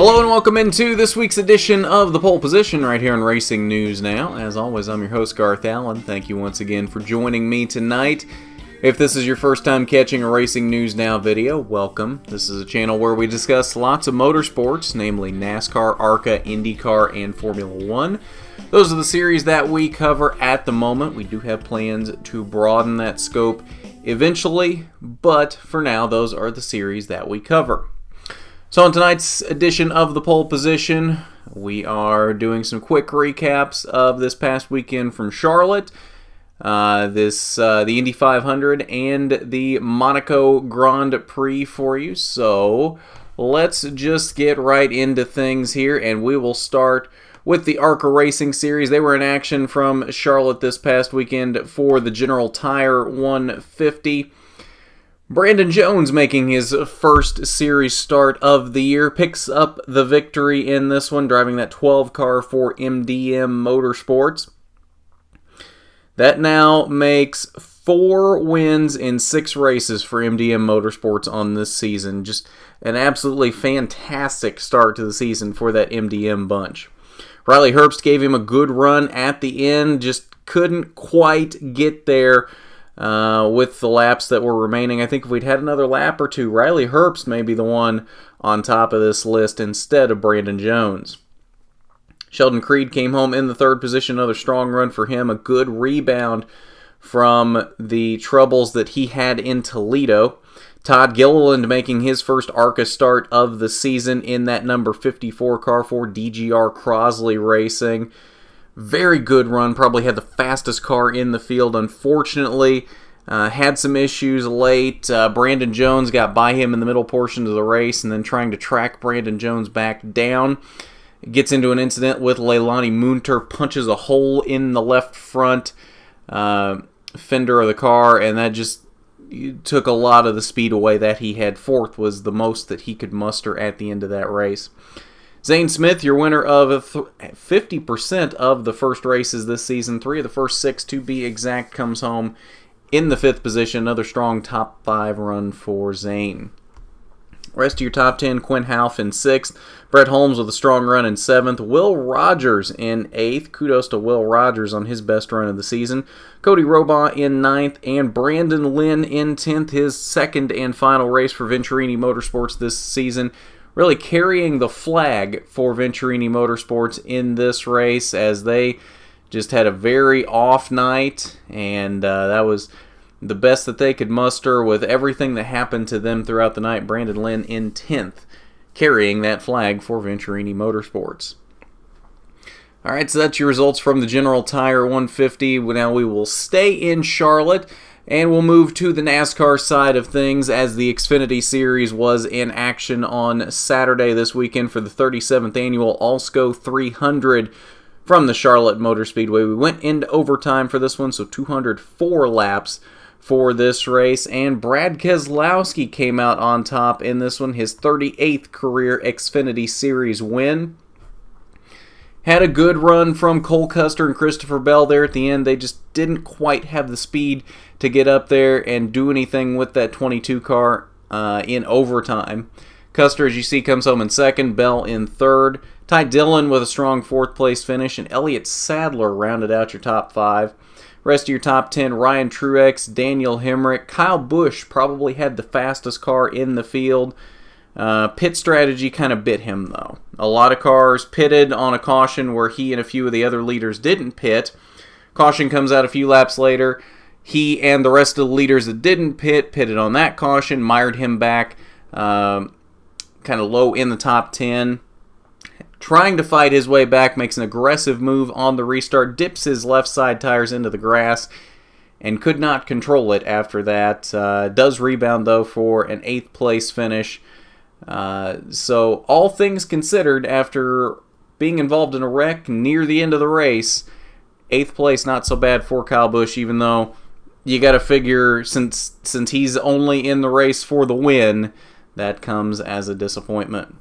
Hello and welcome into this week's edition of The Pole Position right here on Racing News Now. As always, I'm your host, Garth Allen. Thank you once again for joining me tonight. If this is your first time catching a Racing News Now video, welcome. This is a channel where we discuss lots of motorsports, namely NASCAR, ARCA, IndyCar, and Formula One. Those are the series that we cover at the moment. We do have plans to broaden that scope eventually, but for now, those are the series that we cover. So on tonight's edition of The Pole Position, we are doing some quick recaps of this past weekend from Charlotte, the Indy 500, and the Monaco Grand Prix for you. So let's just get right into things here, and we will start with the ARCA Racing Series. They were in action from Charlotte this past weekend for the General Tire 150. Brandon Jones, making his first series start of the year, picks up the victory in this one, driving that 12 car for MDM Motorsports. That now makes 4 wins in 6 races for MDM Motorsports on this season. Just an absolutely fantastic start to the season for that MDM bunch. Riley Herbst gave him a good run at the end, just couldn't quite get there with the laps that were remaining. I think if we'd had another lap or two, Riley Herbst may be the one on top of this list instead of Brandon Jones. Sheldon Creed came home in the third position, another strong run for him, a good rebound from the troubles that he had in Toledo. Todd Gilliland making his first ARCA start of the season in that number 54 car for DGR Crosley Racing. Very good run, probably had the fastest car in the field. Unfortunately, had some issues late. Brandon Jones got by him in the middle portion of the race, and then trying to track Brandon Jones back down. Gets into an incident with Leilani Munter, punches a hole in the left front fender of the car, and that just took a lot of the speed away that he had. Fourth was the most that he could muster at the end of that race. Zane Smith, your winner of 50% of the first races this season, 3 of the first 6 to be exact, comes home in the 5th position. Another strong top 5 run for Zane. Rest of your top 10, Quinn Houff in 6th. Brett Holmes with a strong run in 7th. Will Rogers in 8th. Kudos to Will Rogers on his best run of the season. Cody Robaugh in 9th. And Brandon Lynn in 10th. His second and final race for Venturini Motorsports this season. Really carrying the flag for Venturini Motorsports in this race, as they just had a very off night, and that was the best that they could muster with everything that happened to them throughout the night. Brandon Lynn in 10th, carrying that flag for Venturini Motorsports. Alright, so that's your results from the General Tire 150. Now we will stay in Charlotte, and we'll move to the NASCAR side of things, as the Xfinity Series was in action on Saturday this weekend for the 37th annual Allsco 300 from the Charlotte Motor Speedway. We went into overtime for this one, so 204 laps for this race, and Brad Keselowski came out on top in this one, his 38th career Xfinity Series win. Had a good run from Cole Custer and Christopher Bell there at the end. They just didn't quite have the speed to get up there and do anything with that 22 car in overtime. Custer, as you see, comes home in 2nd, Bell in 3rd. Ty Dillon with a strong 4th place finish, and Elliott Sadler rounded out your top 5. Rest of your top 10, Ryan Truex, Daniel Hemrick. Kyle Busch probably had the fastest car in the field. Pit strategy kind of bit him, though. A lot of cars pitted on a caution where he and a few of the other leaders didn't pit. Caution comes out a few laps later. He and the rest of the leaders that didn't pitted on that caution, mired him back kind of low in the top 10. Trying to fight his way back, makes an aggressive move on the restart, dips his left side tires into the grass, and could not control it after that. Does rebound, though, for an 8th place finish. So all things considered, after being involved in a wreck near the end of the race, 8th place not so bad for Kyle Busch, even though you got to figure since he's only in the race for the win, that comes as a disappointment.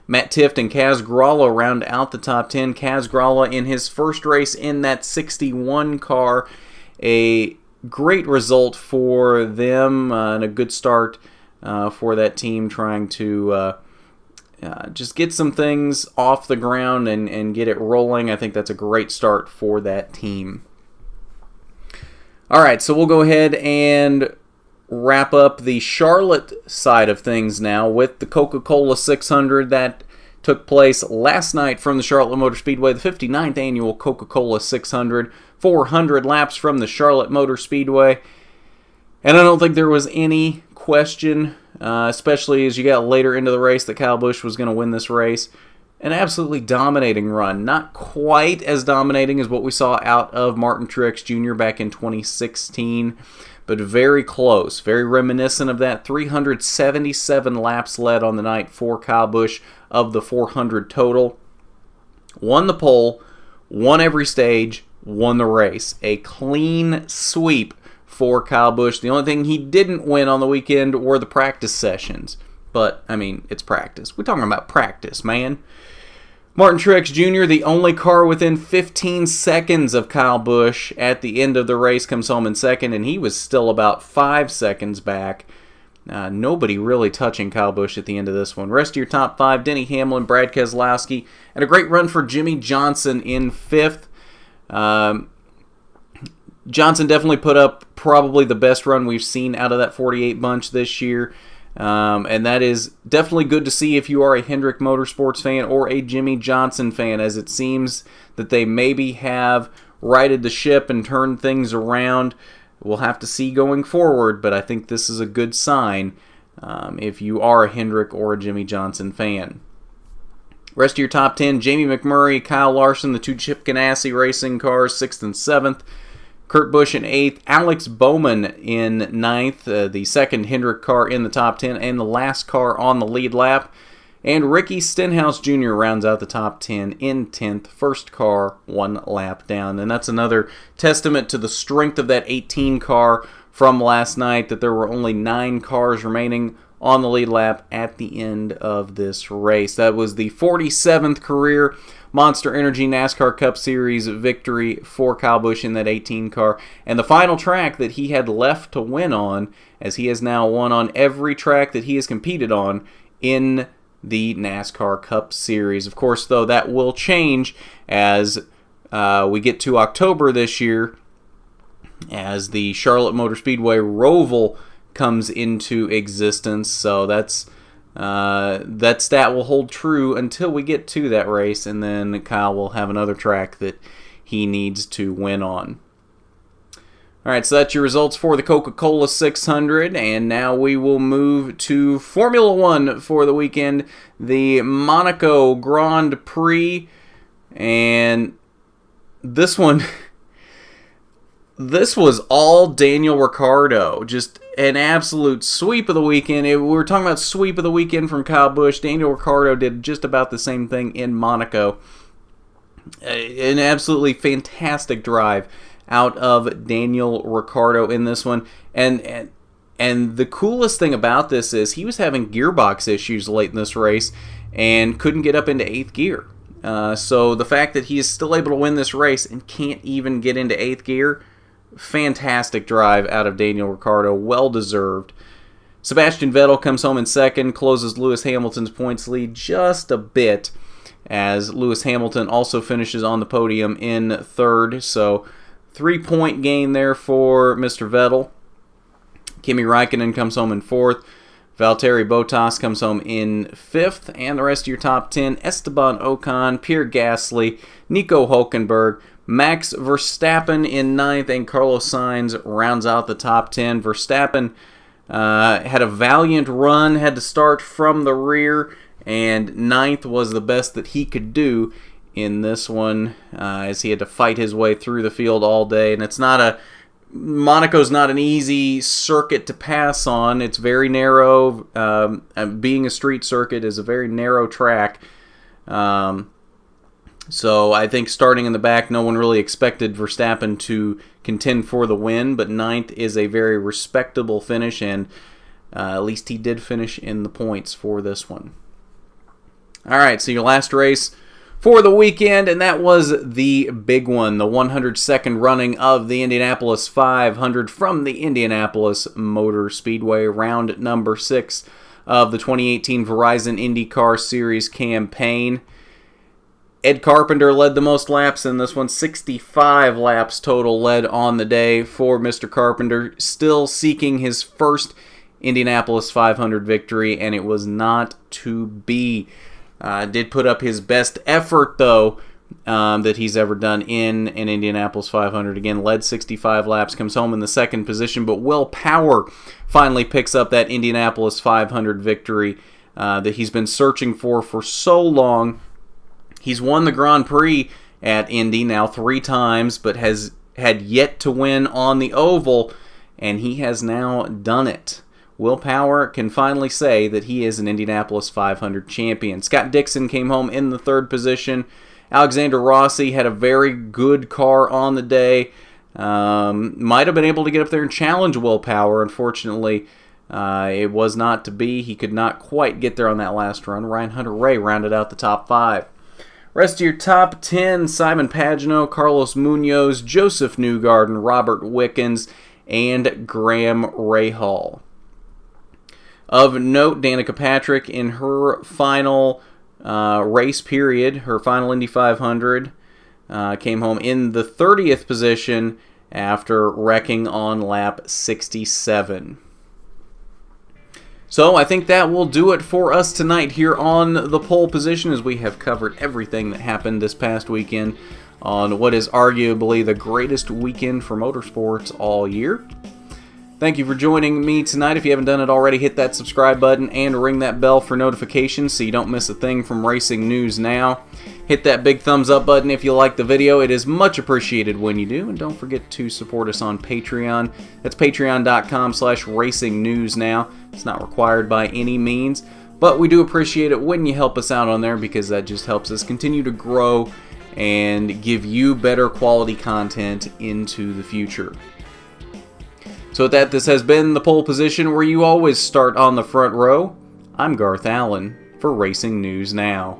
Matt Tifft and Kaz Gralla round out the top 10. Kaz Gralla in his first race in that 61 car, a great result for them and a good start for that team trying to just get some things off the ground and get it rolling. I think that's a great start for that team. All right, so we'll go ahead and wrap up the Charlotte side of things now with the Coca-Cola 600 that took place last night from the Charlotte Motor Speedway, the 59th annual Coca-Cola 600, 400 laps from the Charlotte Motor Speedway. And I don't think there was any question, especially as you got later into the race, that Kyle Busch was going to win this race. An absolutely dominating run. Not quite as dominating as what we saw out of Martin Truex Jr. back in 2016, but very close. Very reminiscent of that. 377 laps led on the night for Kyle Busch of the 400 total. Won the pole, won every stage, won the race. A clean sweep for Kyle Busch. The only thing he didn't win on the weekend were the practice sessions. But, I mean, it's practice. We're talking about practice, man. Martin Truex Jr., the only car within 15 seconds of Kyle Busch at the end of the race, comes home in second, and he was still about 5 seconds back. Nobody really touching Kyle Busch at the end of this one. Rest of your top five: Denny Hamlin, Brad Keselowski, and a great run for Jimmy Johnson in fifth. Johnson definitely put up probably the best run we've seen out of that 48 bunch this year. And that is definitely good to see if you are a Hendrick Motorsports fan or a Jimmy Johnson fan, as it seems that they maybe have righted the ship and turned things around. We'll have to see going forward, but I think this is a good sign if you are a Hendrick or a Jimmy Johnson fan. Rest of your top 10: Jamie McMurray, Kyle Larson, the two Chip Ganassi racing cars, 6th and 7th. Kurt Busch in 8th, Alex Bowman in 9th, the second Hendrick car in the top 10, and the last car on the lead lap. And Ricky Stenhouse Jr. rounds out the top 10 in 10th, first car, 1 lap down. And that's another testament to the strength of that 18 car from last night, that there were only 9 cars remaining on the lead lap at the end of this race. That was the 47th career Monster Energy NASCAR Cup Series victory for Kyle Busch in that 18 car, and the final track that he had left to win on, as he has now won on every track that he has competed on in the NASCAR Cup Series. Of course, though, that will change as we get to October this year, as the Charlotte Motor Speedway Roval comes into existence. So that stat will hold true until we get to that race, and then Kyle will have another track that he needs to win on. Alright, so that's your results for the Coca-Cola 600, and now we will move to Formula 1 for the weekend, the Monaco Grand Prix, and this one, this was all Daniel Ricciardo, just an absolute sweep of the weekend. We were talking about sweep of the weekend from Kyle Busch. Daniel Ricciardo did just about the same thing in Monaco. An absolutely fantastic drive out of Daniel Ricciardo in this one. And the coolest thing about this is he was having gearbox issues late in this race and couldn't get up into 8th gear. So the fact that he is still able to win this race and can't even get into 8th gear, fantastic drive out of Daniel Ricciardo, well deserved. Sebastian Vettel comes home in second, closes Lewis Hamilton's points lead just a bit, as Lewis Hamilton also finishes on the podium in third. So 3-point gain there for Mr. Vettel. Kimi Räikkönen comes home in fourth. Valtteri Bottas comes home in fifth. And the rest of your top 10: Esteban Ocon, Pierre Gasly, Nico Hülkenberg, Max Verstappen in ninth, and Carlos Sainz rounds out the top 10. Verstappen had a valiant run, had to start from the rear, and ninth was the best that he could do in this one, as he had to fight his way through the field all day. And Monaco's not an easy circuit to pass on. It's very narrow. Being a street circuit is a very narrow track. So I think starting in the back, no one really expected Verstappen to contend for the win, but ninth is a very respectable finish, and at least he did finish in the points for this one. Alright, so your last race for the weekend, and that was the big one, the 102nd running of the Indianapolis 500 from the Indianapolis Motor Speedway, round number 6 of the 2018 Verizon IndyCar Series campaign. Ed Carpenter led the most laps in this one. 65 laps total led on the day for Mr. Carpenter, still seeking his first Indianapolis 500 victory, and it was not to be. Did put up his best effort, though, that he's ever done in an Indianapolis 500. Again, led 65 laps, comes home in the second position, but Will Power finally picks up that Indianapolis 500 victory that he's been searching for so long. He's won the Grand Prix at Indy now 3 times, but has had yet to win on the oval, and he has now done it. Will Power can finally say that he is an Indianapolis 500 champion. Scott Dixon came home in the 3rd position. Alexander Rossi had a very good car on the day. Might have been able to get up there and challenge Will Power. Unfortunately, it was not to be. He could not quite get there on that last run. Ryan Hunter-Reay rounded out the top 5. Rest of your top 10, Simon Pagenaud, Carlos Munoz, Joseph Newgarden, Robert Wickens, and Graham Rahal. Of note, Danica Patrick in her final race period, her final Indy 500, came home in the 30th position after wrecking on lap 67. So I think that will do it for us tonight here on the pole position, as we have covered everything that happened this past weekend on what is arguably the greatest weekend for motorsports all year. Thank you for joining me tonight. If you haven't done it already, hit that subscribe button and ring that bell for notifications so you don't miss a thing from Racing News Now. Hit that big thumbs up button if you like the video. It is much appreciated when you do. And don't forget to support us on Patreon. That's patreon.com/racingnewsnow. It's not required by any means, but we do appreciate it when you help us out on there, because that just helps us continue to grow and give you better quality content into the future. So with that, this has been the pole position, where you always start on the front row. I'm Garth Allen for Racing News Now.